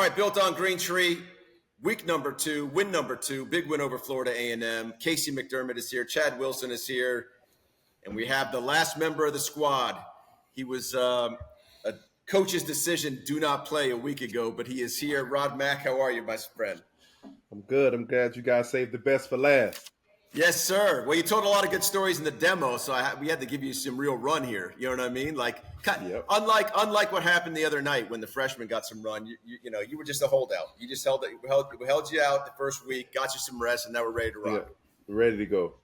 All right, built on Green Tree, week number 2, win number 2, big win over Florida A&M. Casey McDermott is here. Chad Wilson is here. And we have the last member of the squad. He was a coach's decision, do not play a week ago, but he is here. Rod Mack, how are you, my friend? I'm good. I'm glad you guys saved the best for last. Yes, sir. Well, you told a lot of good stories in the demo, so we had to give you some real run here. You know what I mean? Like, unlike what happened the other night when the freshman got some run, you were just a holdout. You just held you out the first week, got you some rest, and now we're ready to rock. Yeah, ready to go.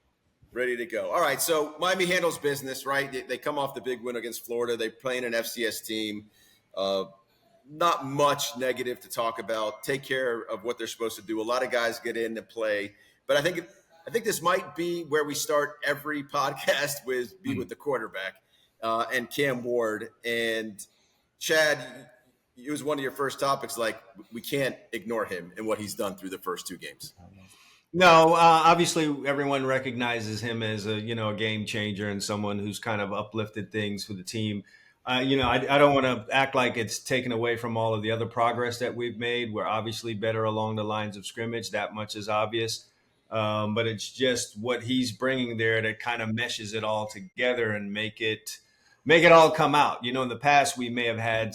Ready to go. All right, so Miami handles business, right? They come off the big win against Florida. They play in an FCS team. Not much negative to talk about. Take care of what they're supposed to do. A lot of guys get in and play, but I think this might be where we start every podcast with the quarterback and Cam Ward. And Chad, it was one of your first topics. Like, we can't ignore him and what he's done through the first 2 games. No, obviously everyone recognizes him as a game changer and someone who's kind of uplifted things for the team. I don't want to act like it's taken away from all of the other progress that we've made. We're obviously better along the lines of scrimmage. That much is obvious. But it's just what he's bringing there that kind of meshes it all together and make it all come out. In the past, we may have had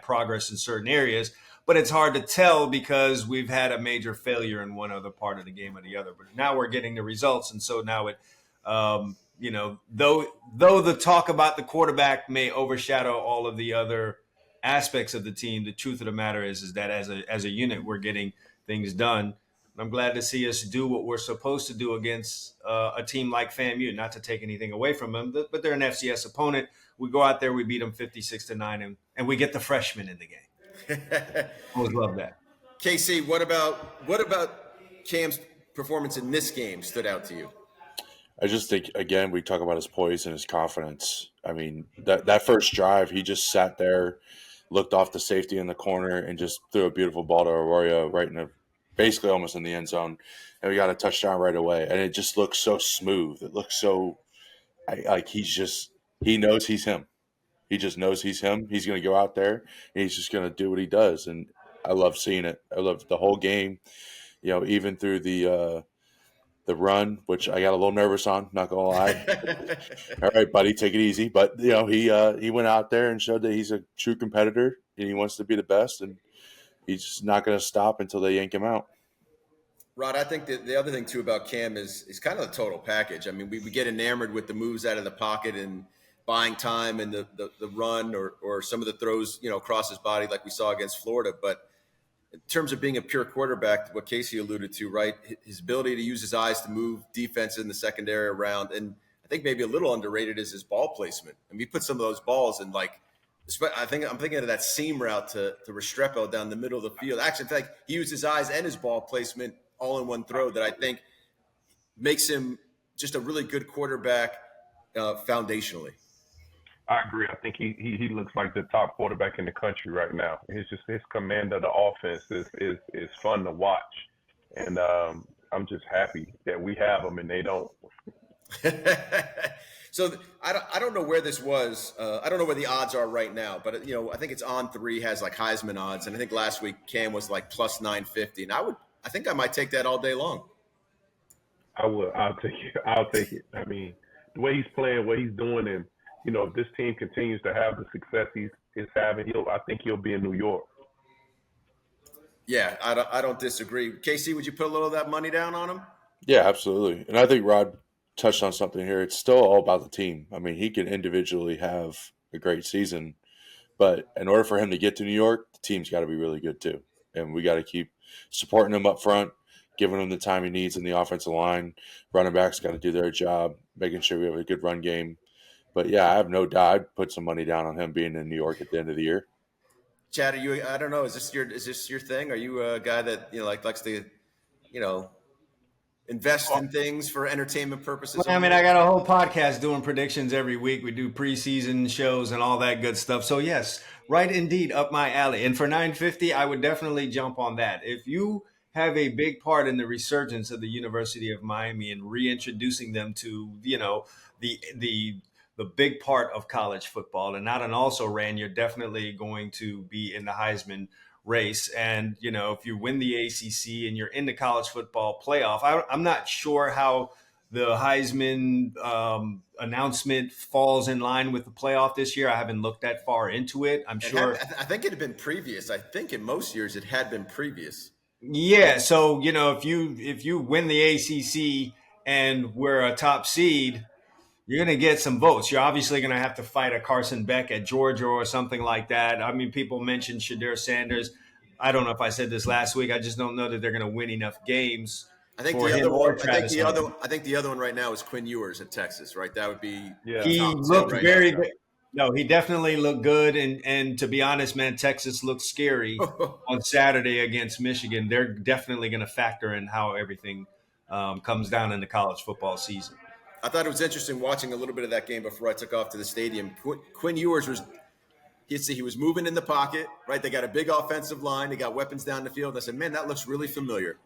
progress in certain areas, but it's hard to tell because we've had a major failure in one other part of the game or the other. But now we're getting the results. And so now it, though the talk about the quarterback may overshadow all of the other aspects of the team, the truth of the matter is that as a unit, we're getting things done. I'm glad to see us do what we're supposed to do against a team like FAMU, not to take anything away from them, but they're an FCS opponent. We go out there, we beat them 56-9, and we get the freshmen in the game. Always love that. KC, what about Cam's performance in this game stood out to you? I just think, again, we talk about his poise and his confidence. I mean, that first drive, he just sat there, looked off the safety in the corner, and just threw a beautiful ball to Arroyo right in basically almost in the end zone. And we got a touchdown right away. And it just looks so smooth. It looks so like he knows he's him. He just knows he's him. He's going to go out there and he's just going to do what he does. And I love seeing it. I love the whole game, even through the run, which I got a little nervous on, not going to lie. All right, buddy, take it easy. But, he went out there and showed that he's a true competitor and he wants to be the best. And he's just not going to stop until they yank him out. Rod, I think that the other thing, too, about Cam is kind of the total package. I mean, we get enamored with the moves out of the pocket and buying time and the run or some of the throws, across his body like we saw against Florida. But in terms of being a pure quarterback, what Casey alluded to, right, his ability to use his eyes to move defense in the secondary around. And I think maybe a little underrated is his ball placement. I mean, he put some of those balls in, like, I'm thinking of that seam route to Restrepo down the middle of the field. Actually, in fact, he used his eyes and his ball placement all in one throw that I think makes him just a really good quarterback foundationally. I agree. I think he looks like the top quarterback in the country right now. His command of the offense is fun to watch, and I'm just happy that we have him and they don't. So I don't know where this was. I don't know where the odds are right now, but I think it's On3 has like Heisman odds, and I think last week Cam was like plus 950, and I think I might take that all day long. I would. I'll take it. I mean, the way he's playing, what he's doing, and if this team continues to have the success he's having, I think he'll be in New York. Yeah, I don't disagree. KC, would you put a little of that money down on him? Yeah, absolutely. And I think Rod touched on something here. It's still all about the team. I mean, he can individually have a great season, but in order for him to get to New York, the team's got to be really good too. And we got to keep supporting him up front, giving him the time he needs in the offensive line. Running backs got to do their job, making sure we have a good run game. But yeah, I have no doubt I'd put some money down on him being in New York at the end of the year. Chad, I don't know, is this your thing? Are you a guy that likes to, invest in things for entertainment purposes? Well, I mean, I got a whole podcast doing predictions every week. We do preseason shows and all that good stuff. So yes, right indeed, up my alley. And for $950, I would definitely jump on that. If you have a big part in the resurgence of the University of Miami and reintroducing them to, the the big part of college football, and not an also ran, you're definitely going to be in the Heisman race. And, if you win the ACC and you're in the college football playoff, I'm not sure how the Heisman announcement falls in line with the playoff this year. I haven't looked that far into it. I think it had been previous. I think in most years it had been previous. Yeah. So, if you win the ACC and we're a top seed, you're going to get some votes. You're obviously going to have to fight a Carson Beck at Georgia or something like that. I mean, people mentioned Shadir Sanders. I don't know if I said this last week. I just don't know that they're going to win enough games. I think the other one right now is Quinn Ewers at Texas, right? That would be. Yeah. He looked very good. No, he definitely looked good. And to be honest, man, Texas looked scary on Saturday against Michigan. They're definitely going to factor in how everything comes down in the college football season. I thought it was interesting watching a little bit of that game before I took off to the stadium. Quinn Ewers he was moving in the pocket, right? They got a big offensive line. They got weapons down the field. I said, man, that looks really familiar.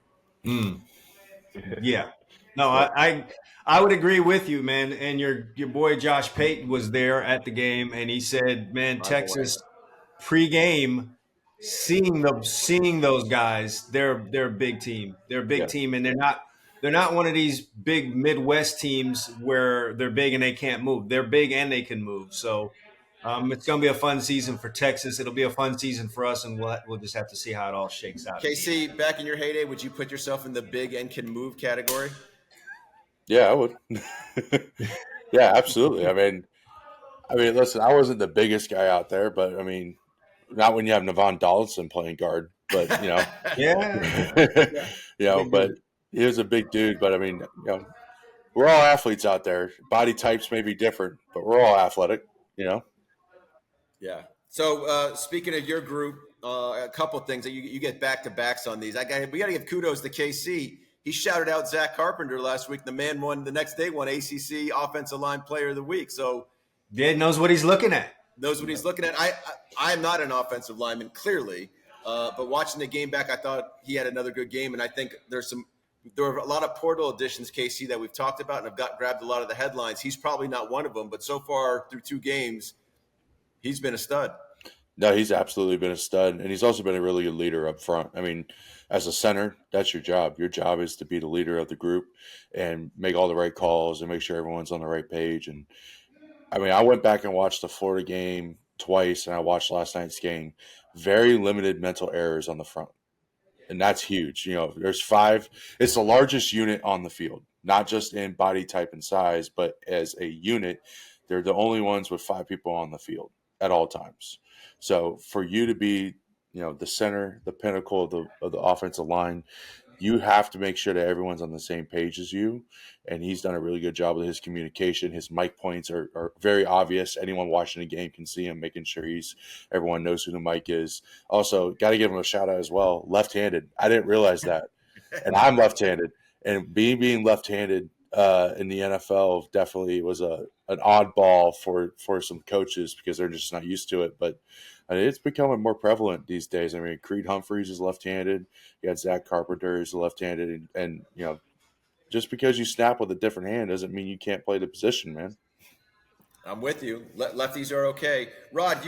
Yeah. No, I would agree with you, man. And your boy Josh Payton was there at the game, and he said, man, Texas pregame, seeing those guys, they're a big team. They're a big team, and they're not one of these big Midwest teams where they're big and they can't move. They're big and they can move. So it's going to be a fun season for Texas. It'll be a fun season for us, and we'll just have to see how it all shakes out. KC, back in your heyday, would you put yourself in the big and can move category? Yeah, I would. Yeah, absolutely. I mean, listen, I wasn't the biggest guy out there, but I mean, not when you have Navon Donaldson playing guard, but but he was a big dude. But I mean, we're all athletes out there. Body types may be different, but we're all athletic. Yeah. So speaking of your group, a couple of things that you get back-to-backs on these. We got to give kudos to KC. He shouted out Zach Carpenter last week. The man won ACC Offensive Line Player of the Week. So knows what he's looking at. I am not an offensive lineman, clearly, but watching the game back, I thought he had another good game, and I think there were a lot of portal additions, KC, that we've talked about and have grabbed a lot of the headlines. He's probably not one of them, but so far through 2 games, he's been a stud. No, he's absolutely been a stud, and he's also been a really good leader up front. I mean, as a center, that's your job. Your job is to be the leader of the group and make all the right calls and make sure everyone's on the right page. And I mean, I went back and watched the Florida game twice, and I watched last night's game. Very limited mental errors on the front, and that's huge. There's 5. It's the largest unit on the field, not just in body type and size, but as a unit, they're the only ones with 5 people on the field at all times. So for you to be, the center, the pinnacle of the offensive line, you have to make sure that everyone's on the same page as you. And he's done a really good job with his communication. His mic points are very obvious. Anyone watching the game can see him, making sure everyone knows who the mic is. Also, got to give him a shout out as well. Left-handed. I didn't realize that. And I'm left-handed. And being left-handed in the NFL definitely was an oddball for some coaches because they're just not used to it. But it's becoming more prevalent these days. I mean, Creed Humphreys is left-handed. You got Zach Carpenter is left-handed, and just because you snap with a different hand doesn't mean you can't play the position, man. I'm with you. Lefties are okay. Rod,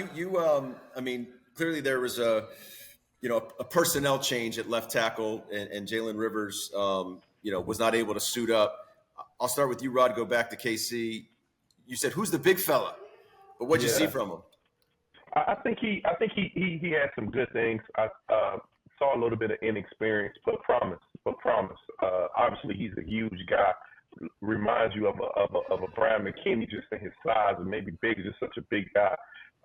I mean, clearly there was a personnel change at left tackle, and Jalen Rivers, was not able to suit up. I'll start with you, Rod. Go back to KC. You said, "Who's the big fella?" But what'd you see from him? I think he had some good things. I saw a little bit of inexperience, but promise. Obviously, he's a huge guy. Reminds you of a Brian McKinney just in his size and maybe big, just such a big guy.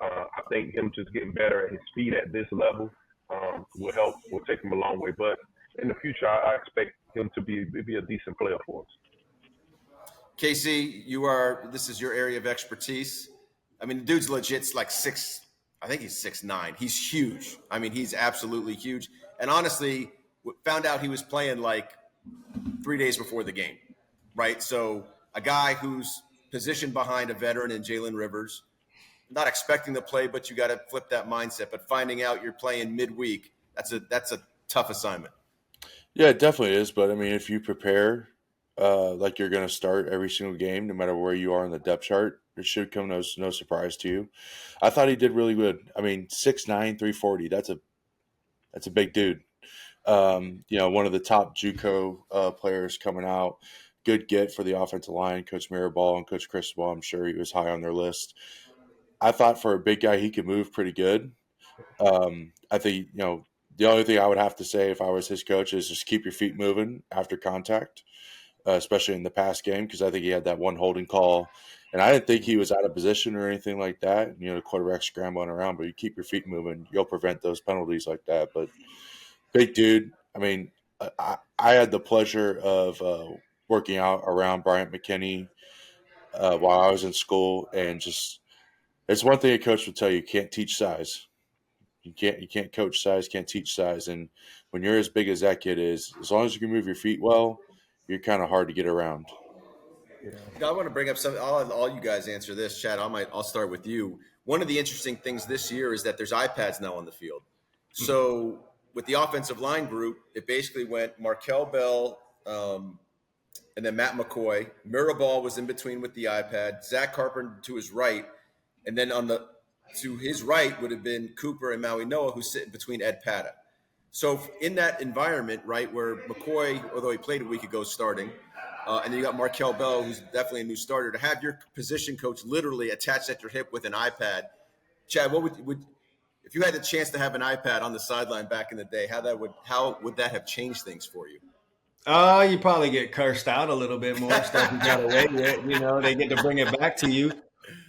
I think him just getting better at his feet at this level will take him a long way. But in the future, I expect him to be a decent player for us. KC, this is your area of expertise. I mean, the dude's legit like 6. I think he's 6'9". He's huge. I mean, he's absolutely huge. And honestly, found out he was playing like 3 days before the game, right? So a guy who's positioned behind a veteran in Jalen Rivers, not expecting to play, but you got to flip that mindset. But finding out you're playing midweek, that's a tough assignment. Yeah, it definitely is. But I mean, if you prepare like you're going to start every single game, no matter where you are in the depth chart. It should come no surprise to you. I thought he did really good. I mean, 6'9", 340. That's a big dude. One of the top JUCO players coming out. Good get for the offensive line. Coach Mirabal and Coach Cristobal, I'm sure he was high on their list. I thought for a big guy, he could move pretty good. I think, the only thing I would have to say if I was his coach is just keep your feet moving after contact, especially in the past game, because I think he had that one holding call. And I didn't think he was out of position or anything like that. The quarterback scrambling around, but you keep your feet moving, you'll prevent those penalties like that. But big dude. I mean, I had the pleasure of working out around Bryant McKinney while I was in school, and just it's one thing a coach will tell you: can't teach size. You can't coach size, can't teach size. And when you're as big as that kid is, as long as you can move your feet well, you're kind of hard to get around. I want to bring up something. I'll have all you guys answer this. Chad, I'll start with you. One of the interesting things this year is that there's iPads now on the field. So with the offensive line group, it basically went Markel Bell and then Matt McCoy. Mirabal was in between with the iPad. Zach Carpenter to his right. And then to his right would have been Cooper and Maui Noah, who's sitting between Ed Pata. So in that environment, right, where McCoy, although he played a week ago starting, and then you got Markel Bell, who's definitely a new starter, to have your position coach literally attached at your hip with an iPad. Chad, what would if you had the chance to have an iPad on the sideline back in the day, how would that have changed things for you? You probably get cursed out a little bit more stuff you got away with. They get to bring it back to you.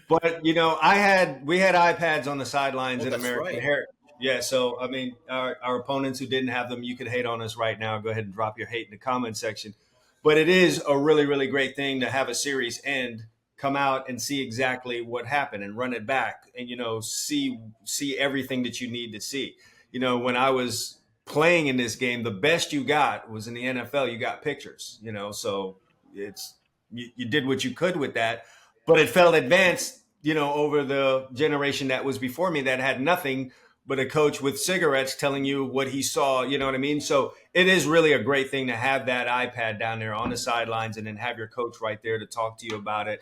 But we had iPads on the sidelines in American Heritage. Yeah, so I mean, our opponents who didn't have them, you could hate on us right now. Go ahead and drop your hate in the comment section. But it is a really, really great thing to have a series end, come out and see exactly what happened and run it back and see everything that you need to see. When I was playing in this game, the best you got was in the NFL. You got pictures. So it's you did what you could with that. But it felt advanced, over the generation that was before me that had nothing but a coach with cigarettes telling you what he saw, you know what I mean? So it is really a great thing to have that iPad down there on the sidelines and then have your coach right there to talk to you about it.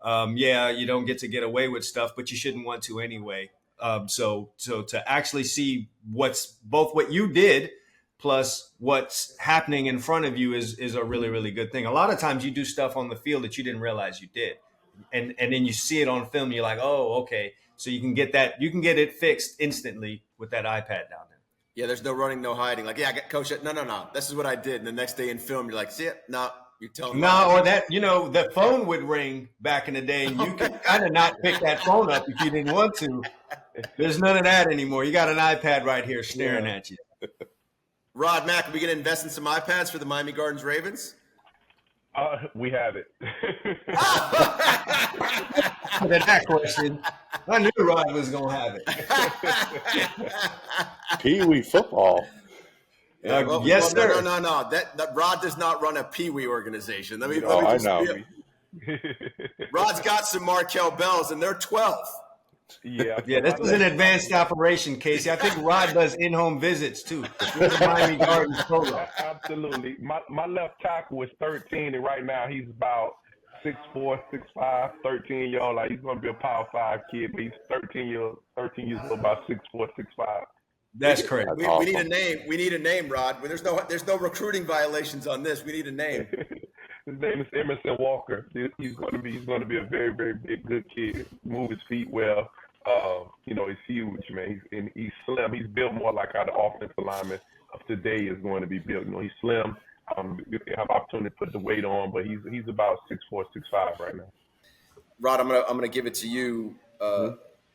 You don't get away with stuff, but you shouldn't want to anyway. So to actually see what's both what you did plus what's happening in front of you is a really, really good thing. A lot of times you do stuff on the field that you didn't realize you did. And then you see it on film. You're like, oh, okay. So you can get it fixed instantly with that iPad down there. Yeah, there's no running, no hiding. Like, yeah, coach, no. This is what I did. And the next day in film, you're like, see it? No, you're telling me. No, or that, the phone would ring back in the day and you could kind of not pick that phone up if you didn't want to. There's none of that anymore. You got an iPad right here staring at you. Rod Mack, are we going to invest in some iPads for the Miami Gardens Ravens? We have it. To that question, I knew Rod was going to have it. Pee Wee football. Yes, sir. No. That Rod does not run a Pee Wee organization. Let me I know. Rod's got some Markel Bells, and they're 12. Yeah. This is an advanced operation, Casey. I think Rod does in-home visits too. Miami Gardens polo. Absolutely. My left tackle is 13, and right now he's about 6'4", 6'5", 13 years old. Like, he's gonna be a Power 5 kid, but he's 13 years old, about 6'4", 6'5". That's correct. We need a name. We need a name, Rod. There's no recruiting violations on this. We need a name. His name is Emerson Walker. He's going to be a very, very big, good kid. Move his feet well. He's huge, man. He's slim. He's built more like how the offensive lineman of today is going to be built. He's slim. You have opportunity to put the weight on, but he's about 6'4", 6'5" right now. Rod, I'm gonna give it to you.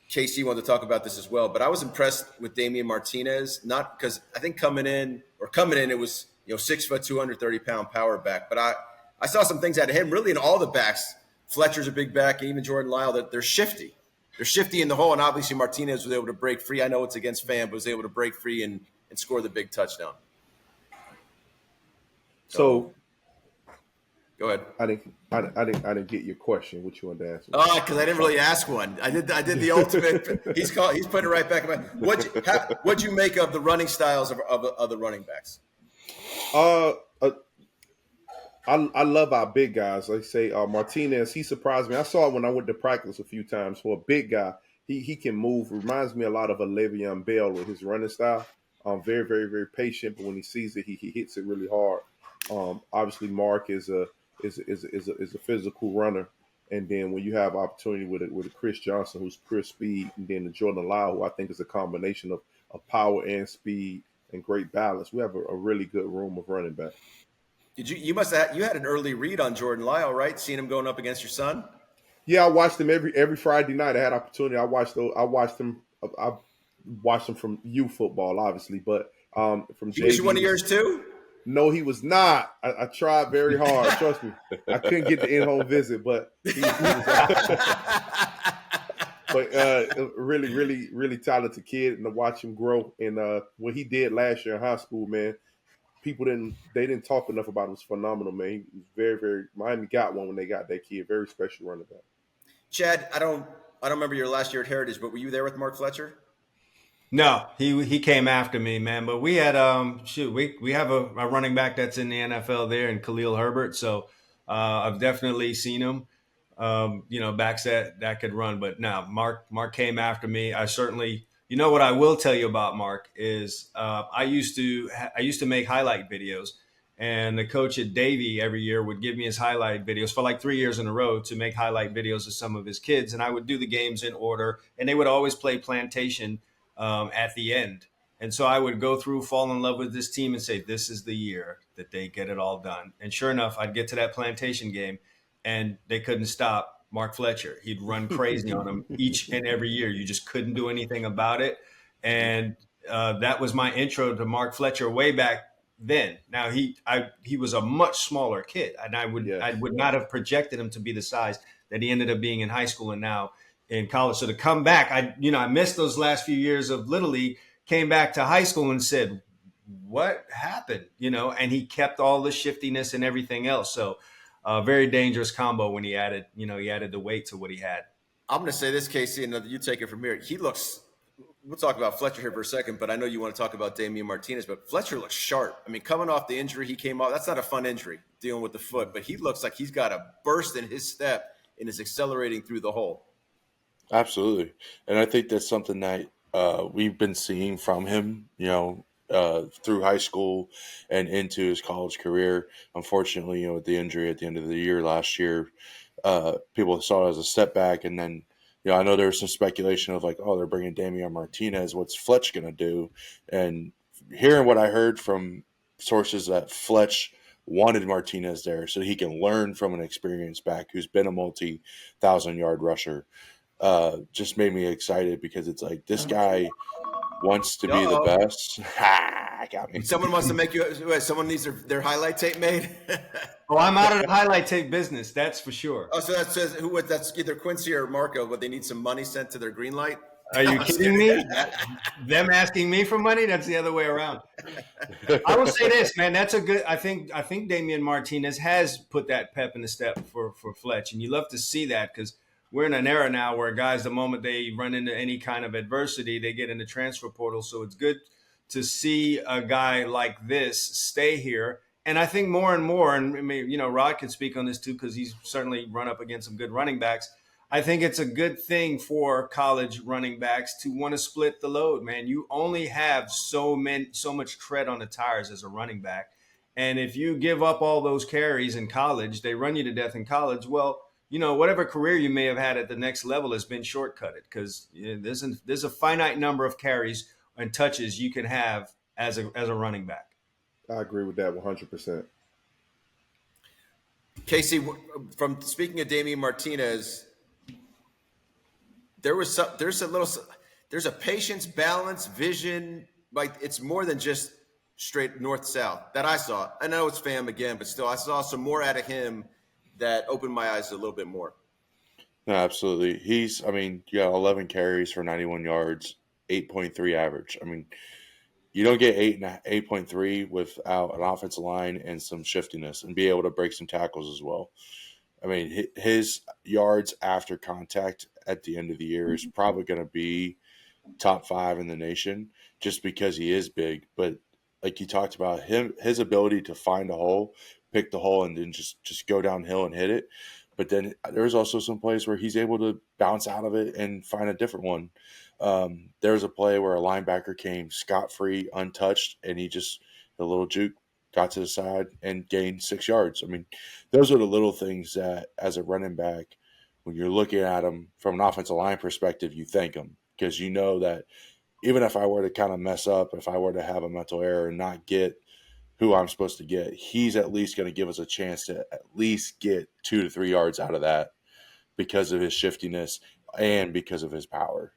Casey wanted to talk about this as well, but I was impressed with Damian Martinez, not because I think coming in it was 6 foot 230-pound power back, but I saw some things out of him really in all the backs. Fletcher's a big back, and even Jordan Lyle, that they're shifty. They're shifty in the hole, and obviously Martinez was able to break free. I know it's against FAM, but was able to break free and score the big touchdown. So go ahead. I didn't get your question. What you wanted to ask me? Oh, because I didn't really ask one. I did the ultimate. He's putting it right back in my. What'd you make of the running styles of the running backs? I love our big guys. Like say Martinez, he surprised me. I saw it when I went to practice a few times. For a big guy, he can move. Reminds me a lot of a Le'Veon Bell with his running style. Very very very patient, but when he sees it, he hits it really hard. Obviously, Mark is a physical runner, and then when you have opportunity with a Chris Johnson, who's pure speed, and then the Jordan Lyle, who I think is a combination of power and speed and great balance, we have a really good room of running back. You must have you had an early read on Jordan Lyle, right? Seeing him going up against your son. Yeah, I watched them every Friday night. I had opportunity. I watched them. I watched them from youth football, obviously, but from He was JV. one of yours too. No, he was not. I tried very hard. Trust me, I couldn't get the in-home visit, but he was. But really, really, really talented kid, and to watch him grow and what he did last year in high school, man. They didn't talk enough about him. It was phenomenal, man. He was very, very. Miami got one when they got that kid. Very special running back. Chad, I don't remember your last year at Heritage, but were you there with Mark Fletcher? No, he came after me, man. But we had we have a running back that's in the NFL there, and Khalil Herbert. So I've definitely seen him. Backs that could run. But no, Mark came after me. I certainly, what I will tell you about Mark is I used to make highlight videos, and the coach at Davie every year would give me his highlight videos for like 3 years in a row to make highlight videos of some of his kids, and I would do the games in order, and they would always play Plantation at the end. And so I would go through, fall in love with this team, and say, this is the year that they get it all done. And sure enough, I'd get to that Plantation game, and they couldn't stop Mark Fletcher. He'd run crazy on them each and every year. You just couldn't do anything about it. And that was my intro to Mark Fletcher way back then. Now he was a much smaller kid, and I would not have projected him to be the size that he ended up being in high school and now in college. So to come back, I missed those last few years of Little League, came back to high school and said, what happened? And he kept all the shiftiness and everything else. So very dangerous combo when he added the weight to what he had. I'm going to say this, Casey, and you take it from here. We'll talk about Fletcher here for a second, but I know you want to talk about Damian Martinez, but Fletcher looks sharp. I mean, coming off the injury he came off, that's not a fun injury, dealing with the foot, but he looks like he's got a burst in his step and is accelerating through the hole. Absolutely. And I think that's something that we've been seeing from him, through high school and into his college career. Unfortunately, with the injury at the end of the year last year, people saw it as a setback. And then, I know there was some speculation of like, oh, they're bringing Damian Martinez. What's Fletch going to do? And hearing what I heard from sources that Fletch wanted Martinez there so he can learn from an experienced back who's been a multi-thousand-yard rusher, just made me excited because it's like this guy wants to be the best. Got me. Someone wants to make you. Someone needs their highlight tape made. Oh, I'm out of the highlight tape business. That's for sure. Oh, so that says that's either Quincy or Marco, but they need some money sent to their green light. Are you kidding me? Them asking me for money? That's the other way around. I will say this, man. That's a good. I think Damian Martinez has put that pep in the step for Fletch, and you love to see that because we're in an era now where guys, the moment they run into any kind of adversity, they get in the transfer portal. So it's good to see a guy like this stay here. And I think more and more, and maybe, Rod can speak on this too, because he's certainly run up against some good running backs. I think it's a good thing for college running backs to want to split the load, man. You only have so much tread on the tires as a running back. And if you give up all those carries in college, they run you to death in college. Well, whatever career you may have had at the next level has been shortcutted because there's a finite number of carries and touches you can have as a running back. I agree with that 100%. Casey, from speaking of Damian Martinez, there's a patience, balance, vision. Like it's more than just straight north-south that I saw. I know it's FAM again, but still I saw some more out of him that opened my eyes a little bit more. No, absolutely. You got 11 carries for 91 yards, 8.3 average. I mean, you don't get 8.3 without an offensive line and some shiftiness and be able to break some tackles as well. I mean, his yards after contact at the end of the year is probably going to be top 5 in the nation just because he is big. But like you talked about, his ability to find a hole, pick the hole, and then just go downhill and hit it. But then there's also some plays where he's able to bounce out of it and find a different one. There was a play where a linebacker came scot-free, untouched, and he just, a little juke, got to the side and gained 6 yards. I mean, those are the little things that, as a running back, when you're looking at them from an offensive line perspective, you thank them, because you know that even if I were to kind of mess up, if I were to have a mental error and not get who I'm supposed to get, he's at least going to give us a chance to at least get 2 to 3 yards out of that because of his shiftiness and because of his power.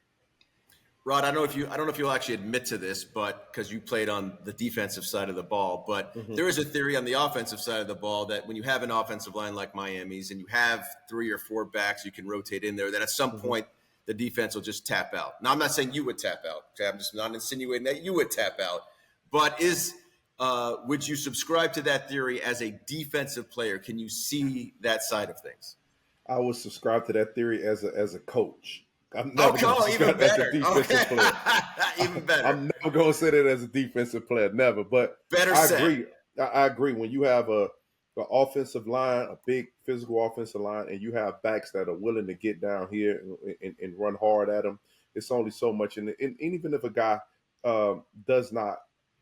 Rod, I don't know if you'll actually admit to this, but because you played on the defensive side of the ball, but there is a theory on the offensive side of the ball that when you have an offensive line like Miami's and you have 3 or 4 backs you can rotate in there, that at some point the defense will just tap out. Now, I'm not saying you would tap out. I'm just not insinuating that you would tap out. But would you subscribe to that theory as a defensive player? Can you see that side of things? I would subscribe to that theory as a coach. I'm never going to even subscribe as better. a defensive player. Even better. I'm never going to say that as a defensive player, never. But I agree. I agree. When you have an offensive line, a big physical offensive line, and you have backs that are willing to get down here and run hard at them, it's only so much. And even if a guy does not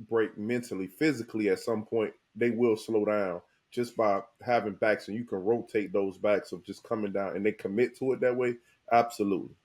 break mentally, physically at some point, they will slow down just by having backs, and you can rotate those backs of just coming down, and they commit to it that way. Absolutely.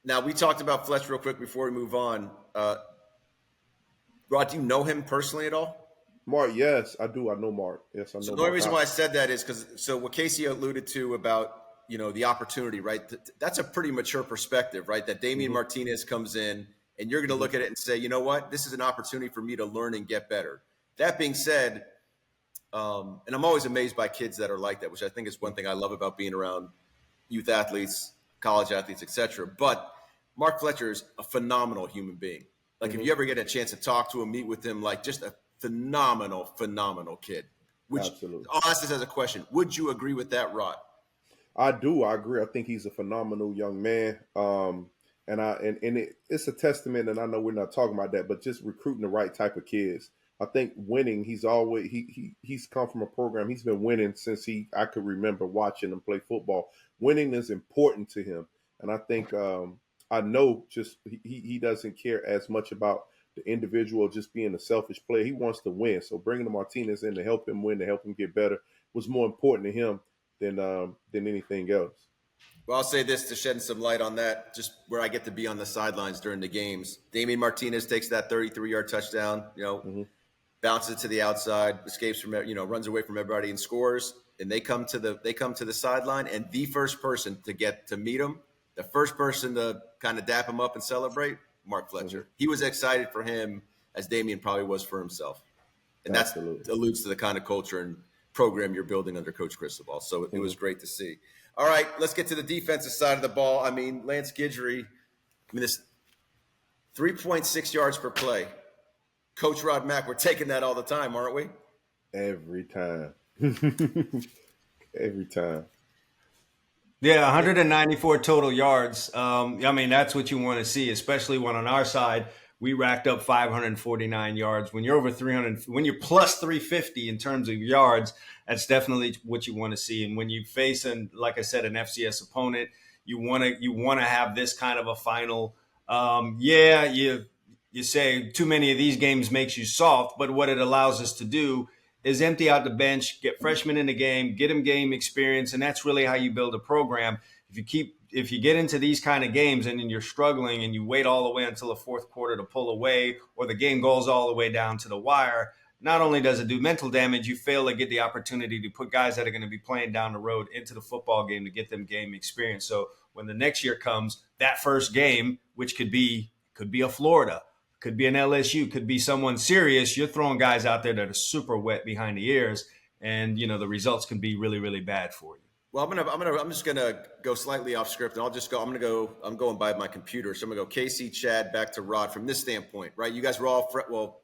Now, we talked about Fletch real quick before we move on. Rod, do you know him personally at all? Mark, yes, I do. I know Mark. Yes, I know. So the only reason why I said that is because what Casey alluded to about, the opportunity, right? That's a pretty mature perspective, right? That Damian Martinez comes in and you're going to look at it and say, you know what? This is an opportunity for me to learn and get better. That being said, and I'm always amazed by kids that are like that, which I think is one thing I love about being around youth athletes, college athletes, etc. But Mark Fletcher is a phenomenal human being. Like, if you ever get a chance to talk to him, meet with him, like, just a phenomenal kid. Absolutely. I'll ask this as a question. Would you agree with that, Rod? I do. I agree. I think he's a phenomenal young man. It's a testament, and I know we're not talking about that, but just recruiting the right type of kids. I think winning, he's come from a program. He's been winning since I could remember watching him play football. Winning is important to him. And I think I know just he doesn't care as much about the individual just being a selfish player. He wants to win. So bringing the Martinez in to help him win, to help him get better, was more important to him than anything else. Well, I'll say this to shed some light on that, just where I get to be on the sidelines during the games. Damian Martinez takes that 33-yard touchdown, bounces it to the outside, escapes from, runs away from everybody and scores. And they come to the sideline, and the first person to get to meet him, the first person to kind of dap him up and celebrate, Mark Fletcher. He was excited for him as Damian probably was for himself. And that alludes to the kind of culture and program you're building under Coach Cristobal. So it was great to see. All right, let's get to the defensive side of the ball. I mean, Lance Guidry, this 3.6 yards per play. Coach Rod Mack, we're taking that all the time, aren't we? Every time. Every time. Yeah, 194 total yards. That's what you want to see, especially when on our side, we racked up 549 yards. When you're over 300, when you're plus 350 in terms of yards, that's definitely what you want to see. And when you face, like I said, an FCS opponent, you want to have this kind of a final. You say too many of these games makes you soft, but what it allows us to do is empty out the bench, get freshmen in the game, get them game experience, and that's really how you build a program. If you get into these kind of games and then you're struggling and you wait all the way until the fourth quarter to pull away, or the game goes all the way down to the wire, not only does it do mental damage, you fail to get the opportunity to put guys that are going to be playing down the road into the football game to get them game experience. So when the next year comes, that first game, which could be a Florida, could be an LSU, could be someone serious, you're throwing guys out there that are super wet behind the ears, and the results can be really, really bad for you. Well, I'm just gonna go slightly off script, and I'm going by my computer, so I'm gonna go Casey, Chad, back to Rod from this standpoint, right? You guys were all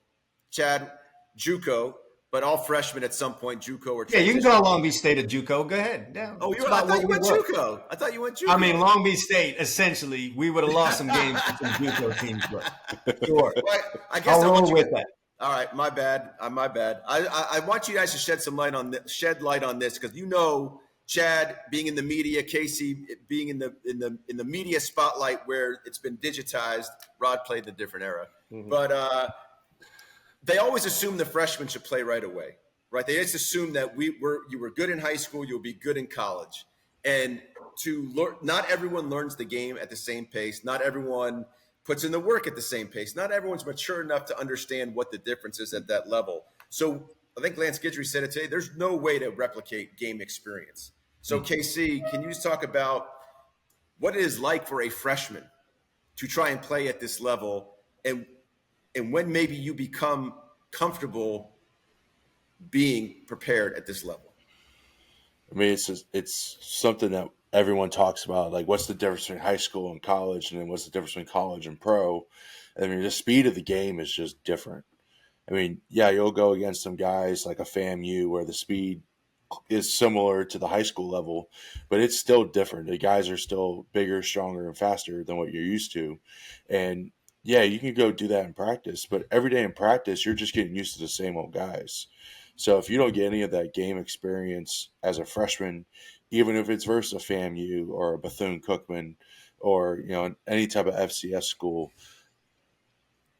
Chad, JUCO, but all freshmen at some point, JUCO or Yeah, you can transition. call Long Beach State a JUCO. Go ahead. Yeah, Oh, it's I about thought what you we went were. JUCO. I thought you went JUCO. I mean, Long Beach State, essentially, we would have lost some games to some JUCO teams, but sure. Well, I guess I'll I want roll you. with that. All right, my bad. My bad. I want you guys to shed light on this because Chad being in the media, Casey being in the media spotlight where it's been digitized. Rod played the different era, but they always assume the freshmen should play right away, right? They just assume that you were good in high school, you'll be good in college, and not everyone learns the game at the same pace. Not everyone puts in the work at the same pace. Not everyone's mature enough to understand what the difference is at that level. So I think Lance Guidry said it today. There's no way to replicate game experience. So KC, can you just talk about what it is like for a freshman to try and play at this level, and when maybe you become comfortable being prepared at this level? I mean, it's something that everyone talks about. Like, what's the difference between high school and college, and then what's the difference between college and pro? I mean, the speed of the game is just different. I mean, yeah, you'll go against some guys like a FAMU where the speed is similar to the high school level, but it's still different. The guys are still bigger, stronger, and faster than what you're used to. And yeah, you can go do that in practice, but every day in practice, you're just getting used to the same old guys. So if you don't get any of that game experience as a freshman, even if it's versus a FAMU or a Bethune-Cookman or, any type of FCS school,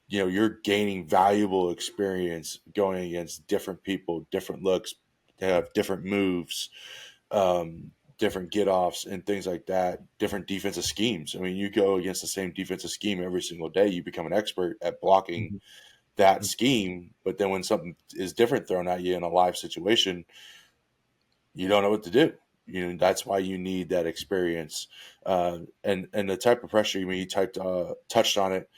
you're gaining valuable experience going against different people, different looks, they have different moves, different get-offs and things like that, different defensive schemes. I mean, you go against the same defensive scheme every single day, you become an expert at blocking that scheme, but then when something is different thrown at you in a live situation, you don't know what to do. That's why you need that experience. And the type of pressure, you touched on it.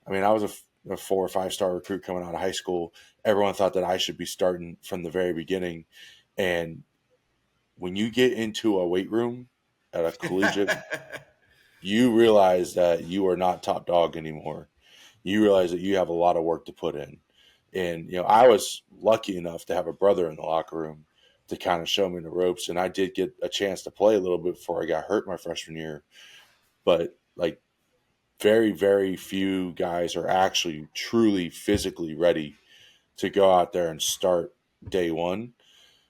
I mean, I was a 4 or 5 star recruit coming out of high school. Everyone thought that I should be starting from the very beginning. And when you get into a weight room at a collegiate, you realize that you are not top dog anymore. You realize that you have a lot of work to put in. And, I was lucky enough to have a brother in the locker room to kind of show me the ropes. And I did get a chance to play a little bit before I got hurt my freshman year. But very, very few guys are actually truly physically ready to go out there and start day one,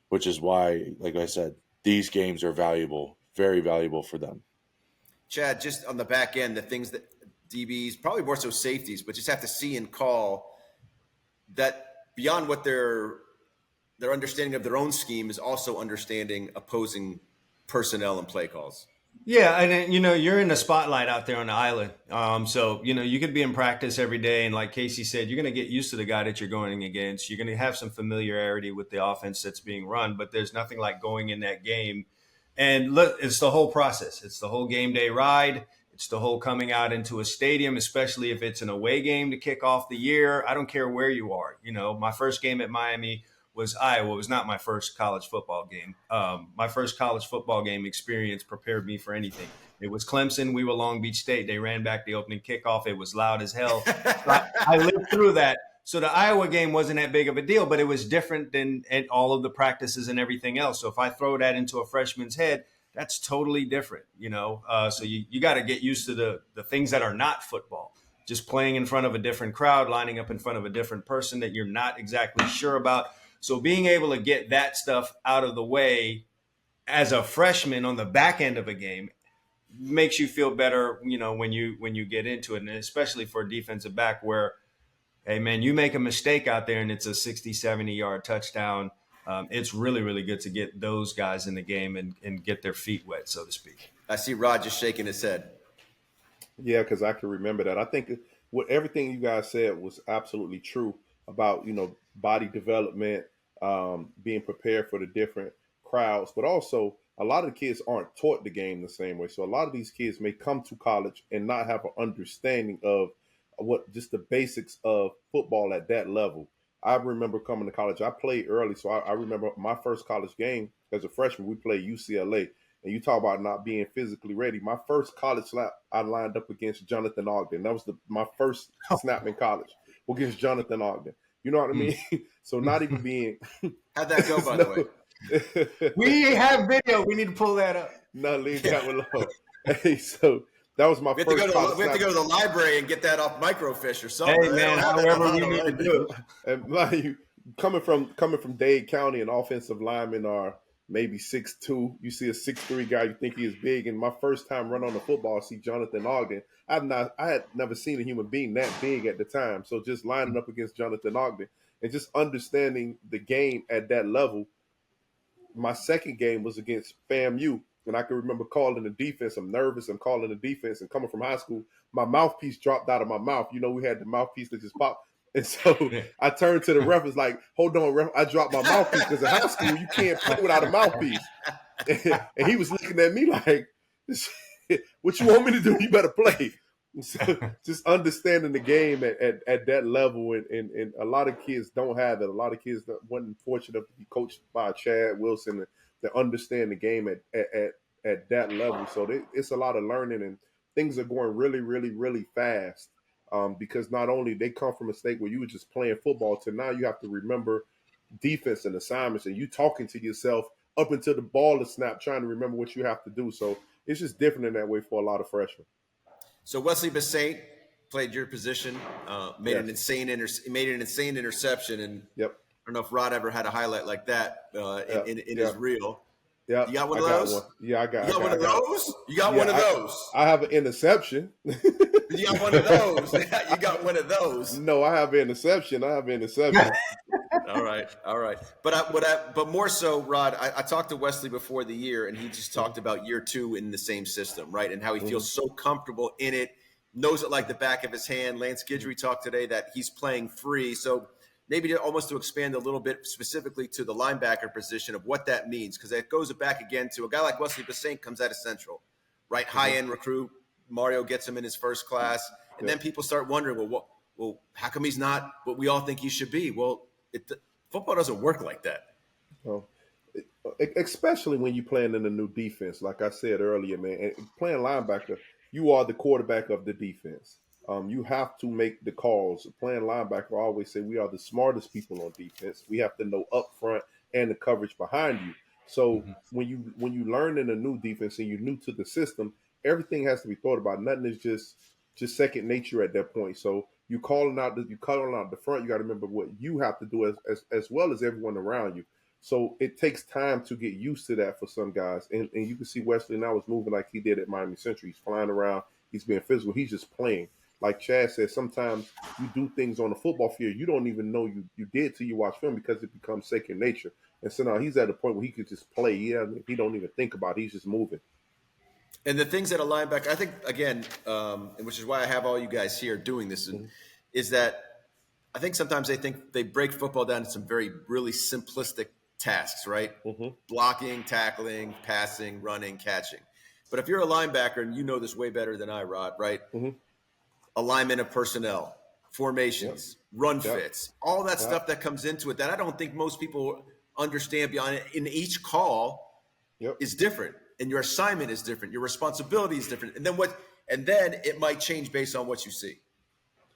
which is why, like I said, these games are valuable, very valuable for them. Chad, just on the back end, the things that DBs, probably more so safeties, but just have to see and call that beyond what their understanding of their own scheme is also understanding opposing personnel and play calls. Yeah, and you're in the spotlight out there on the island. So you could be in practice every day, and like Casey said, you're going to get used to the guy that you're going against. You're going to have some familiarity with the offense that's being run, but there's nothing like going in that game. And look, it's the whole process. It's the whole game day ride. It's the whole coming out into a stadium, especially if it's an away game to kick off the year. I don't care where you are. My first game at Miami was Iowa. It was not my first college football game. My first college football game experience prepared me for anything. It was Clemson. We were Long Beach State. They ran back the opening kickoff. It was loud as hell. I lived through that. So the Iowa game wasn't that big of a deal, but it was different than at all of the practices and everything else. So if I throw that into a freshman's head, that's totally different, So you got to get used to the things that are not football. Just playing in front of a different crowd, lining up in front of a different person that you're not exactly sure about. So being able to get that stuff out of the way as a freshman on the back end of a game makes you feel better, when you get into it, and especially for a defensive back where, hey, man, you make a mistake out there and it's a 60, 70-yard touchdown. It's really, really good to get those guys in the game and get their feet wet, so to speak. I see Rod just shaking his head. Yeah, because I can remember that. I think what everything you guys said was absolutely true about, body development, being prepared for the different crowds, but also a lot of the kids aren't taught the game the same way. So a lot of these kids may come to college and not have an understanding of what just the basics of football at that level. I remember coming to college. I played early, so I remember my first college game as a freshman. We played UCLA, and you talk about not being physically ready. My first college snap, I lined up against Jonathan Ogden. That was my first snap in college against Jonathan Ogden. You know what I mean? So not even being. How'd that go, by the way? We have video. We need to pull that up. No, leave that one alone. Hey, so that was my We have, first. we have to go to the library and get that off microfiche or something. Hey, man, however we need to do it. And like, coming from Dade County, and offensive linemen are maybe 6'2". You see a 6'3" guy, you think he is big. And my first time run on the football, I see Jonathan Ogden. I had never seen a human being that big at the time. So just lining up against Jonathan Ogden and just understanding the game at that level. My second game was against FAMU. And I can remember calling the defense. I'm nervous. I'm calling the defense. And coming from high school, my mouthpiece dropped out of my mouth. You know, we had the mouthpiece that just popped. And so I turned to the ref. Was like, hold on, ref. I dropped my mouthpiece because in high school, you can't play without a mouthpiece. And he was looking at me like, what you want me to do? You better play. So just understanding the game at that level. And a lot of kids don't have it. A lot of kids weren't fortunate to be coached by Chad Wilson to understand the game at that level. So it's a lot of learning, and things are going really, really, really fast. Because not only they come from a state where you were just playing football to now you have to remember defense and assignments, and you talking to yourself up until the ball is snapped, trying to remember what you have to do. So it's just different in that way for a lot of freshmen. So Wesley Bassett played your position, made an insane interception, and I don't know if Rod ever had a highlight like that in his reel. Yeah, you got one of those? Yeah, I got. You got one of those? You got one of those? I have an interception. You got one of those? You got one of those? No, I have an interception. All right. But more so, Rod, I talked to Wesley before the year, and he just talked about year 2 in the same system, right? And how he feels so comfortable in it, knows it like the back of his hand. Lance Guidry talked today that he's playing free. So maybe to expand a little bit specifically to the linebacker position of what that means, because that goes back again to a guy like Wesley Bassett comes out of Central, right? High-end recruit. Mario gets him in his first class. And then people start wondering, well, how come he's not what we all think he should be? Well, football doesn't work like that. Well, especially when you're playing in a new defense. Like I said earlier, man, and playing linebacker, you are the quarterback of the defense. You have to make the calls. Playing linebacker, I always say we are the smartest people on defense. We have to know up front and the coverage behind you. So when you learn in a new defense and you're new to the system, everything has to be thought about. Nothing is just second nature at that point. So you calling out the front. You got to remember what you have to do as well as everyone around you. So it takes time to get used to that for some guys. And you can see Wesley now is moving like he did at Miami Central. He's flying around. He's being physical. He's just playing. Like Chad said, sometimes you do things on the football field you don't even know you did till you watch film because it becomes second nature. And so now he's at a point where he could just play. He don't even think about it. He's just moving. And the things that a linebacker, I think, again, which is why I have all you guys here doing this, is that I think sometimes they think they break football down to some really simplistic tasks, right? Blocking, tackling, passing, running, catching. But if you're a linebacker, and you know this way better than I, Rod, right? Alignment of personnel, formations, run fits, all that stuff that comes into it that I don't think most people understand beyond it. In each call is different. And your assignment is different. Your responsibility is different. And then it might change based on what you see.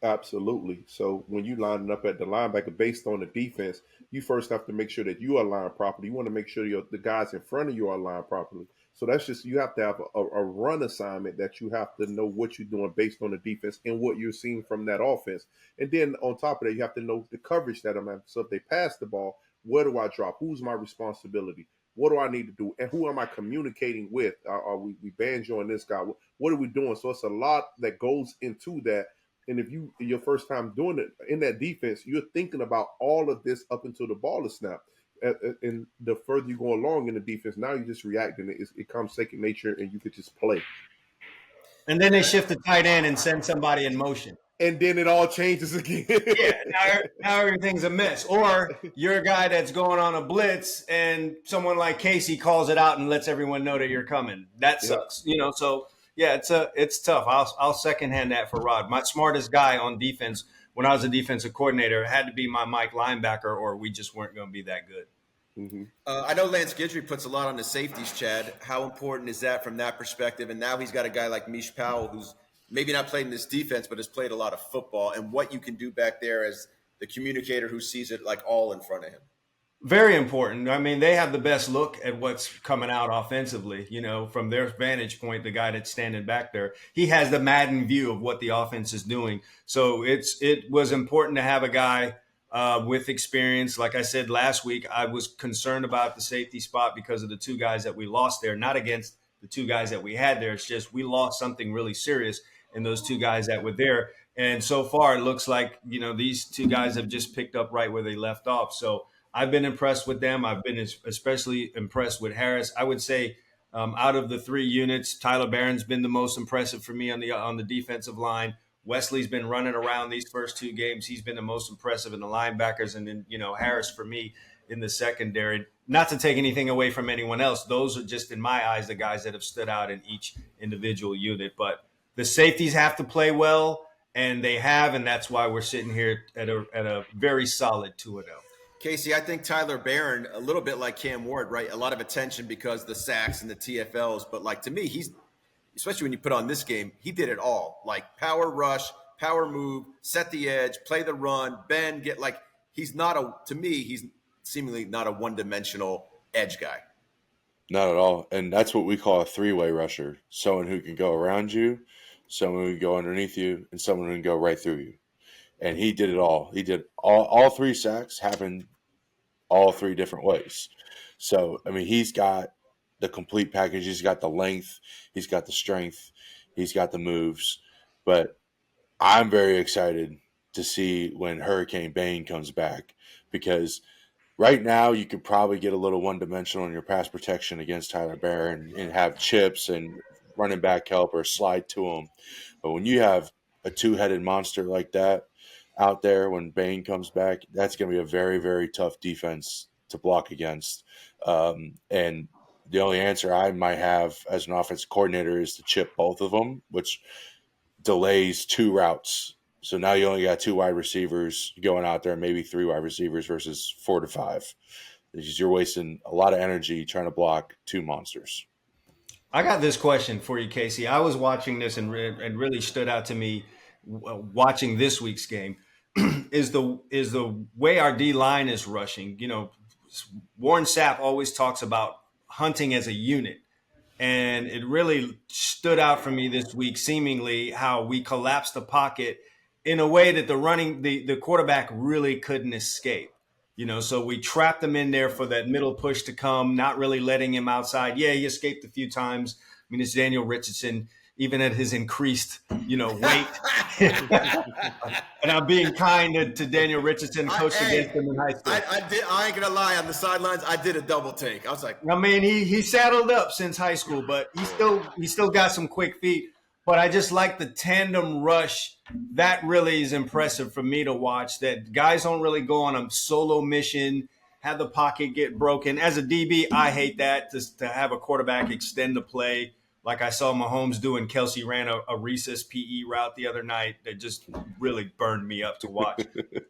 Absolutely. So when you lining up at the linebacker based on the defense, you first have to make sure that you are aligned properly. You want to make sure the guys in front of you are aligned properly. So that's just, you have to have a run assignment that you have to know what you're doing based on the defense and what you're seeing from that offense. And then on top of that, you have to know the coverage that I'm at. So if they pass the ball, where do I drop? Who's my responsibility? What do I need to do? And who am I communicating with? Are we banjoing this guy? What are we doing? So it's a lot that goes into that. And if your first time doing it in that defense, you're thinking about all of this up until the ball is snapped. And the further you go along in the defense, now you just react and it comes second nature and you could just play. And then they shift the tight end and send somebody in motion. And then it all changes again. Now everything's a mess. Or you're a guy that's going on a blitz and someone like Casey calls it out and lets everyone know that you're coming. That sucks. So it's tough. I'll secondhand that for Rod. My smartest guy on defense when I was a defensive coordinator had to be my Mike linebacker, or we just weren't going to be that good. I know Lance Guidry puts a lot on the safeties, Chad. How important is that from that perspective? And now he's got a guy like Mish Powell who's maybe not played in this defense, but has played a lot of football, and what you can do back there as the communicator who sees it like all in front of him. Very important. I mean, they have the best look at what's coming out offensively, from their vantage point. The guy that's standing back there, he has the Madden view of what the offense is doing. So it was important to have a guy with experience. Like I said last week, I was concerned about the safety spot because of the two guys that we lost there, not against the two guys that we had there. It's just we lost something really serious in those two guys that were there. And so far, it looks like, these two guys have just picked up right where they left off. So I've been impressed with them. I've been especially impressed with Harris. I would say out of the three units, Tyler Barron's been the most impressive for me on the defensive line. Wesley's been running around these first two games. He's been the most impressive in the linebackers. And then, Harris for me in the secondary. Not to take anything away from anyone else. Those are just, in my eyes, the guys that have stood out in each individual unit. But the safeties have to play well, and they have, and that's why we're sitting here at a very solid 2-0. Casey, I think Tyler Barron, a little bit like Cam Ward, right? A lot of attention because the sacks and the TFLs. But like to me, he's, especially when you put on this game, he did it all. Like power rush, power move, set the edge, play the run, bend, get like, he's seemingly not a one-dimensional edge guy. Not at all. And that's what we call a three-way rusher. Someone who can go around you, someone who can go underneath you, and someone who can go right through you. And he did it all. He did all three sacks happened all three different ways. So, I mean, he's got the complete package. He's got the length. He's got the strength. He's got the moves. But I'm very excited to see when Hurricane Bane comes back, because right now you could probably get a little one-dimensional in your pass protection against Tyler Barron and have chips and running back help or slide to him. But when you have a two-headed monster like that out there when Bane comes back, that's going to be a very, very tough defense to block against. And the only answer I might have as an offense coordinator is to chip both of them, which delays two routes. So now you only got two wide receivers going out there, maybe three wide receivers versus 4 to 5. Because you're wasting a lot of energy trying to block two monsters. I got this question for you, Casey. I was watching this and really stood out to me watching this week's game. Is the way our D line is rushing. Warren Sapp always talks about hunting as a unit, and it really stood out for me this week. Seemingly, how we collapsed the pocket in a way that the quarterback really couldn't escape. So we trapped him in there for that middle push to come, not really letting him outside. Yeah, he escaped a few times. I mean, it's Daniel Richardson, even at his increased, weight. And I'm being kind to Daniel Richardson, coached against him in high school. I ain't gonna lie, on the sidelines, I did a double take. I was like, I mean, he saddled up since high school, but he still got some quick feet. But I just like the tandem rush. That really is impressive for me to watch, that guys don't really go on a solo mission, have the pocket get broken. As a DB, I hate that, to have a quarterback extend the play. Like I saw Mahomes do, and Kelsey ran a recess PE route the other night that just really burned me up to watch.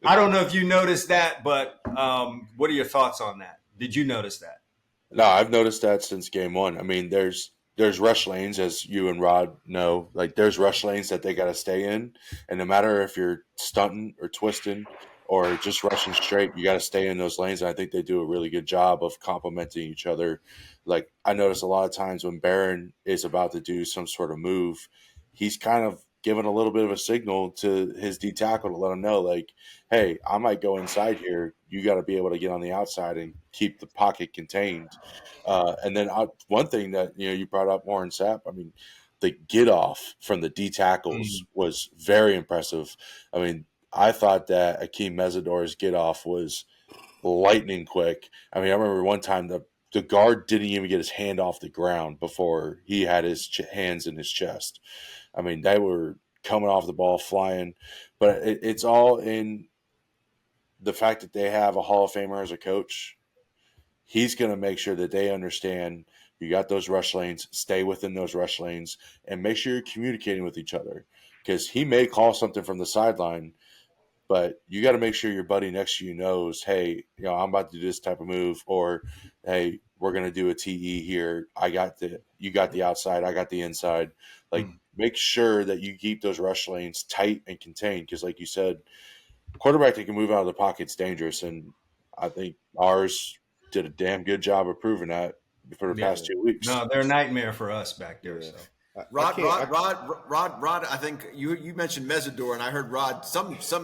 I don't know if you noticed that, but what are your thoughts on that? Did you notice that? No, I've noticed that since game one. I mean, there's rush lanes, as you and Rod know. Like, there's rush lanes that they got to stay in, and no matter if you're stunting or twisting or just rushing straight, you got to stay in those lanes. And I think they do a really good job of complementing each other. Like, I notice a lot of times when Baron is about to do some sort of move, he's kind of giving a little bit of a signal to his D tackle to let him know, like, hey, I might go inside here. You got to be able to get on the outside and keep the pocket contained. And then one thing that, you brought up, Warren Sapp, I mean, the get off from the D tackles was very impressive. I mean, I thought that Akeem Mesidor's get off was lightning quick. I mean, I remember one time the guard didn't even get his hand off the ground before he had his hands in his chest. I mean, they were coming off the ball, flying. But it's all in the fact that they have a Hall of Famer as a coach. He's going to make sure that they understand you got those rush lanes, stay within those rush lanes, and make sure you're communicating with each other. Because he may call something from the sideline, but you got to make sure your buddy next to you knows, hey, I'm about to do this type of move, or hey, we're going to do a TE here. You got the outside, I got the inside. Like, make sure that you keep those rush lanes tight and contained, because like you said, quarterback that can move out of the pocket's dangerous, and I think ours did a damn good job of proving that for the Yeah. past 2 weeks. No, they're a nightmare for us back there. Yeah. So Rod, I think you mentioned Mesidor, and I heard Rod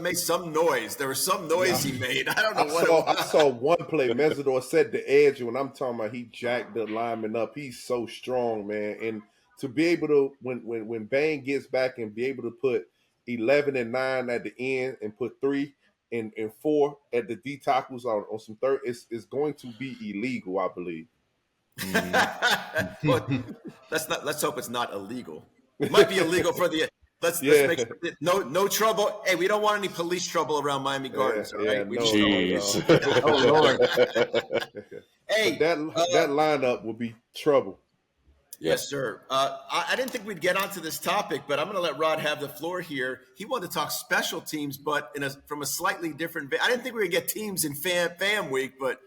made some noise. There was some noise he made. I don't know what it was. I saw one play. Mesidor set the edge. When I'm talking about, he jacked the lineman up. He's so strong, man. And to be able to, when Bang gets back and be able to put 11 and 9 at the end and put 3 and 4 at the D tackles on some third, it's going to be illegal, I believe. Well, let's hope it's not illegal. It might be illegal for the let's make sure no trouble. Hey, we don't want any police trouble around Miami Gardens, all right? oh Lord. Hey, that lineup will be trouble. Yes, sir. I didn't think we'd get onto this topic, but I'm going to let Rod have the floor here. He wanted to talk special teams, but from a slightly different. I didn't think we would get teams in Fam Week, but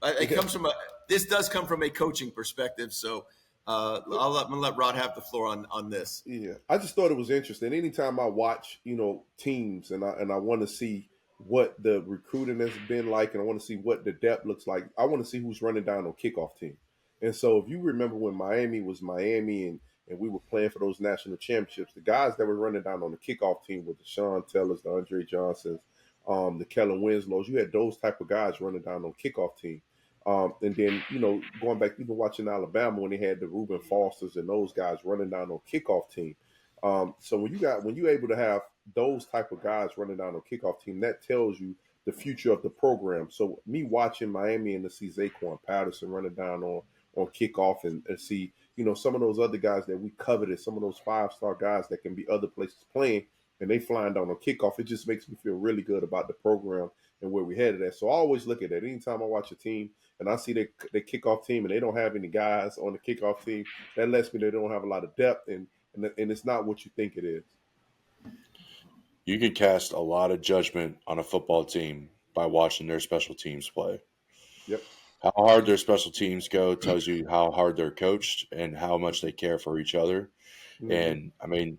it comes from this does come from a coaching perspective. So I'm going to let Rod have the floor on this. Yeah, I just thought it was interesting. Anytime I watch, teams, and I want to see what the recruiting has been like, and I want to see what the depth looks like. I want to see who's running down on kickoff team. And so if you remember when Miami was Miami and we were playing for those national championships, the guys that were running down on the kickoff team were the Sean Tellers, the Andre Johnsons, the Kellen Winslows. You had those type of guys running down on kickoff team. And then, going back, even watching Alabama when they had the Reuben Fosters and those guys running down on kickoff team. So when you're able to have those type of guys running down on kickoff team, that tells you the future of the program. So me watching Miami and to see Zaquan Patterson running down on kickoff and see, some of those other guys that we coveted, some of those 5-star guys that can be other places playing, and they flying down on kickoff, it just makes me feel really good about the program and where we headed at. So I always look at that. Anytime I watch a team and I see the kickoff team and they don't have any guys on the kickoff team, that lets me they don't have a lot of depth, and it's not what you think it is. You could cast a lot of judgment on a football team by watching their special teams play. Yep. How hard their special teams go tells you how hard they're coached and how much they care for each other. Mm-hmm. And, I mean,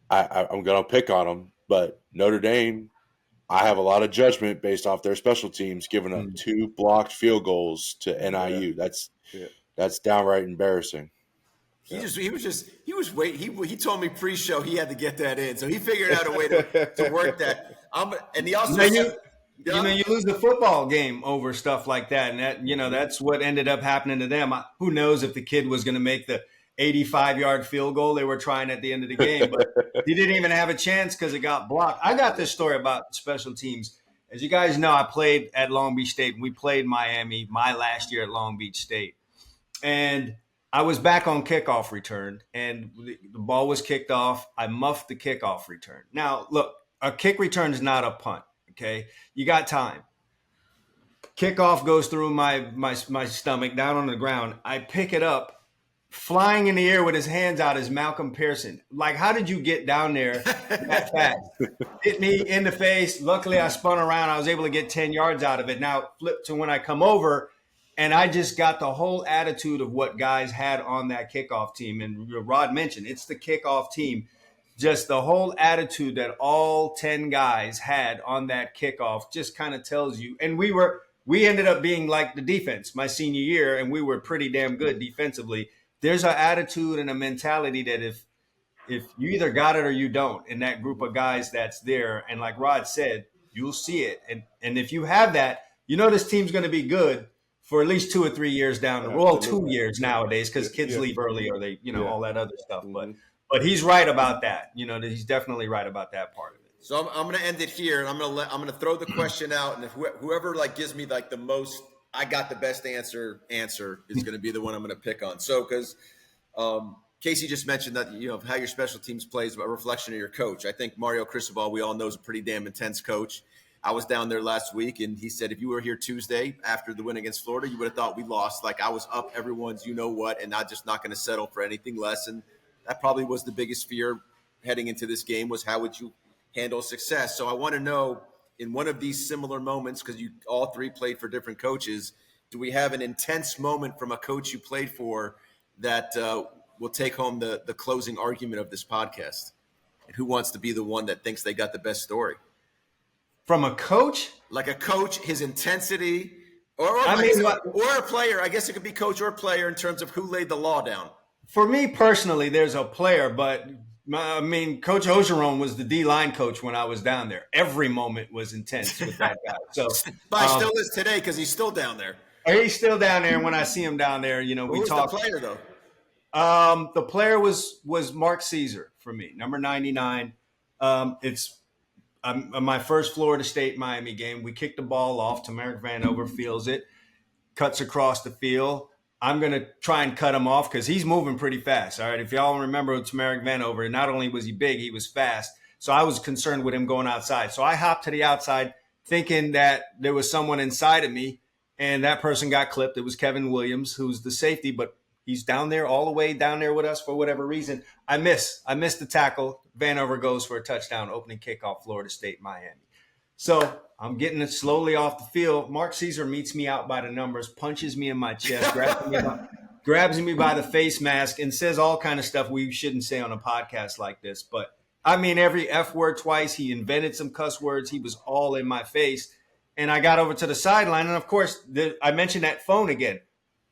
I'm going to pick on them, but Notre Dame, I have a lot of judgment based off their special teams giving up 2 blocked field goals to NIU. That's downright embarrassing. He was waiting. He told me pre-show he had to get that in, so he figured out a way to work that. And he also you lose the football game over stuff like that, and that's what ended up happening to them. Who knows if the kid was going to make the 85-yard field goal they were trying at the end of the game, but he didn't even have a chance because it got blocked. I got this story about special teams. As you guys know, I played at Long Beach State, and we played Miami my last year at Long Beach State, and I was back on kickoff return, and the ball was kicked off. I muffed the kickoff return. Now, look, a kick return is not a punt, okay? You got time. Kickoff goes through my stomach down on the ground. I pick it up. Flying in the air with his hands out is Malcolm Pearson. Like, how did you get down there that fast? Hit me in the face. Luckily, I spun around. I was able to get 10 yards out of it. Now, flip to when I come over, and I just got the whole attitude of what guys had on that kickoff team. And Rod mentioned, it's the kickoff team. Just the whole attitude that all 10 guys had on that kickoff just kind of tells you. And we ended up being like the defense my senior year, and we were pretty damn good defensively. There's an attitude and a mentality that if you either got it or you don't in that group of guys that's there, and like Rod said, you'll see it. And if you have that, this team's going to be good for at least 2 or 3 years down the road. Well, 2 years nowadays because kids leave early or they, all that other stuff. Mm-hmm. But he's right about that. He's definitely right about that part of it. So I'm going to end it here, and I'm going to throw the question out, and if whoever gives me the most, I got the best answer is going to be the one I'm going to pick on. So because Casey just mentioned that how your special teams plays a reflection of your coach. I think Mario Cristobal, we all know, is a pretty damn intense coach. I was down there last week, and he said if you were here Tuesday after the win against Florida, you would have thought we lost. Like I was up everyone's what, and not going to settle for anything less. And that probably was the biggest fear heading into this game was how would you handle success. So I want to know, in one of these similar moments, because you all three played for different coaches, do we have an intense moment from a coach you played for that will take home the closing argument of this podcast? And who wants to be the one that thinks they got the best story? From a coach? Like a coach, his intensity, or a player. I guess it could be coach or player in terms of who laid the law down. For me personally, there's a player, but I mean, Coach Ogeron was the D-line coach when I was down there. Every moment was intense with that guy. So, still is today because he's still down there. He's still down there, and when I see him down there, we talk. Who's the player though? The player was Mark Caesar for me, number 99. It's my first Florida State Miami game. We kicked the ball off. Tamarick Vanover fields it, cuts across the field. I'm going to try and cut him off because he's moving pretty fast. All right. If y'all remember Tamarick Vanover, not only was he big, he was fast. So I was concerned with him going outside. So I hopped to the outside thinking that there was someone inside of me, and that person got clipped. It was Kevin Williams, who's the safety, but he's down there all the way down there with us for whatever reason. I missed the tackle. Vanover goes for a touchdown, opening kickoff, Florida State, Miami. So I'm getting it slowly off the field. Mark Caesar meets me out by the numbers, punches me in my chest, grabs me by the face mask, and says all kind of stuff we shouldn't say on a podcast like this. But I mean, every F word twice. He invented some cuss words. He was all in my face. And I got over to the sideline. And of course, I mentioned that phone again.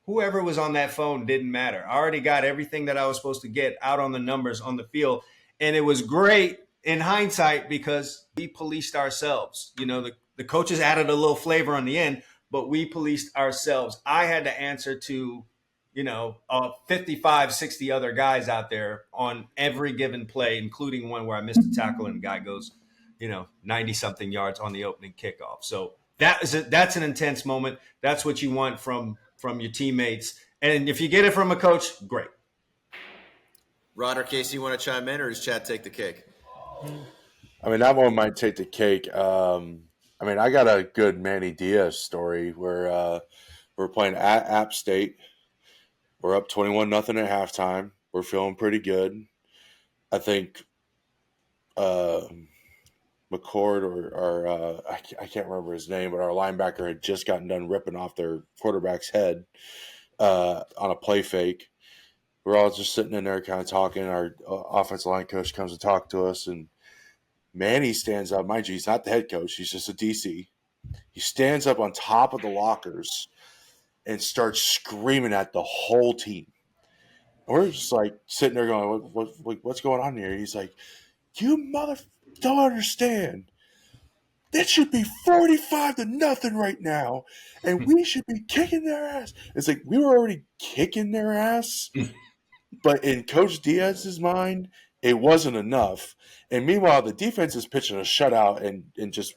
Whoever was on that phone didn't matter. I already got everything that I was supposed to get out on the numbers on the field. And it was great in hindsight because we policed ourselves. The coaches added a little flavor on the end, but we policed ourselves. I had to answer to, 55, 60 other guys out there on every given play, including one where I missed a tackle and the guy goes, 90-something yards on the opening kickoff. So that's an intense moment. That's what you want from your teammates. And if you get it from a coach, great. Rod or Casey, you want to chime in, or does Chad take the cake? I mean, that one might take the cake. I got a good Manny Diaz story where we're playing at App State. We're up 21-0 at halftime. We're feeling pretty good. I think McCord or I can't remember his name, but our linebacker had just gotten done ripping off their quarterback's head on a play fake. We're all just sitting in there kind of talking. Our offensive line coach comes to talk to us, and Manny stands up. Mind you, he's not the head coach. He's just a DC. He stands up on top of the lockers and starts screaming at the whole team. And we're just like sitting there going, what's going on here? He's like, you don't understand. That should be 45-0 right now, and we should be kicking their ass. It's like we were already kicking their ass, but in Coach Diaz's mind, it wasn't enough. And meanwhile, the defense is pitching a shutout, and just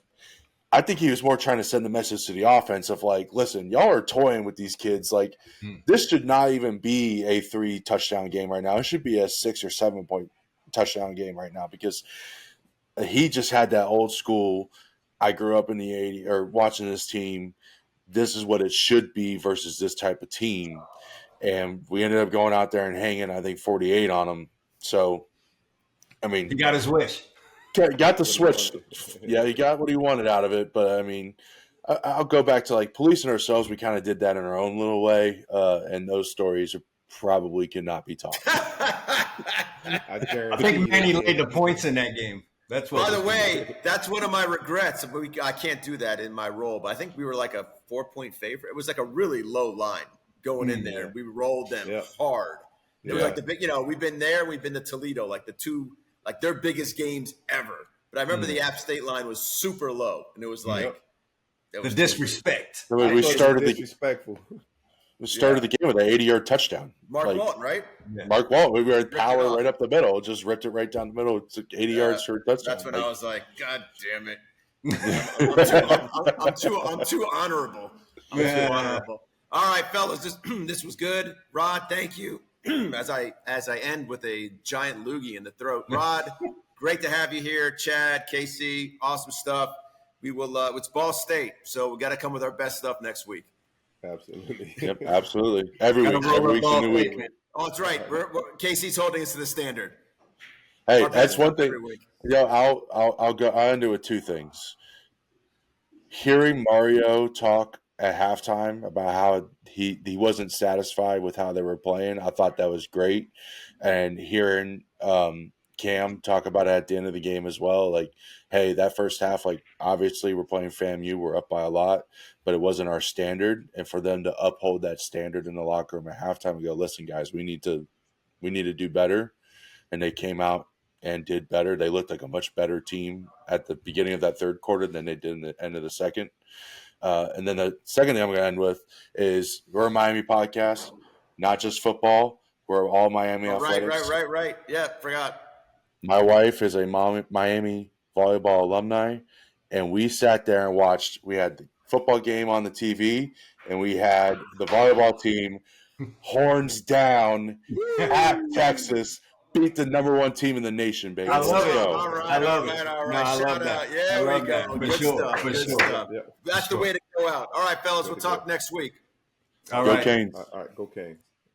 I think he was more trying to send the message to the offense of like, listen, y'all are toying with these kids. Like, this should not even be a 3-touchdown game right now. It should be a 6 or 7 point touchdown game right now because he just had that old school. I grew up in the 80s or watching this team. This is what it should be versus this type of team. And we ended up going out there and hanging, I think, 48 on them. So, I mean, he got his wish. Got the switch. Yeah, he got what he wanted out of it. But, I mean, I'll go back to, like, policing ourselves. We kind of did that in our own little way. And those stories probably cannot be taught. I think Manny laid the points in that game. That's what. By the way, that's one of my regrets. I can't do that in my role, but I think we were like a 4-point favorite. It was like a really low line going in there. We rolled them hard. It was like the big, we've been there. We've been to Toledo, like the two, like their biggest games ever. But I remember the App State line was super low, and it was like the disrespect. We started disrespectful. We started the game with an 80-yard touchdown. Mark Walton, right? Yeah. Mark Walton. We were power right up the middle. Just ripped it right down the middle. It's like 80 yards for a touchdown. That's when I was like, God damn it. I'm too honorable. I'm too honorable. All right, fellas, this was good. Rod, thank you. As I end with a giant loogie in the throat. Rod, great to have you here. Chad, Casey, awesome stuff. We will. It's Ball State, so we got to come with our best stuff next week. Absolutely. Yep, absolutely. Every week in the week. Oh, that's right. Casey's holding us to the standard. Hey, that's one thing. I'll go. I'll end it with two things. Hearing Mario talk at halftime about how he wasn't satisfied with how they were playing, I thought that was great. And hearing Cam talk about it at the end of the game as well. Like, hey, that first half, like obviously we're playing FAMU, we're up by a lot, but it wasn't our standard. And for them to uphold that standard in the locker room at halftime and go, listen, guys, we need to do better. And they came out and did better. They looked like a much better team at the beginning of that third quarter than they did in the end of the second. And then the second thing I'm going to end with is we're a Miami podcast, not just football. We're all Miami athletics. Right. Yeah, forgot. My wife is a Miami volleyball alumni, and we sat there and watched. We had the football game on the TV, and we had the volleyball team horns down at Texas, beat the #1 team in the nation, baby. I love Let's it. go. All right. I love it. All right. No, I love Shout that. out. Yeah, I love we go. that. For Good sure. stuff. For Good sure. stuff. Yeah. That's the way to go out. All right, fellas, we'll talk next week. All Go right. Canes. All right, go Canes.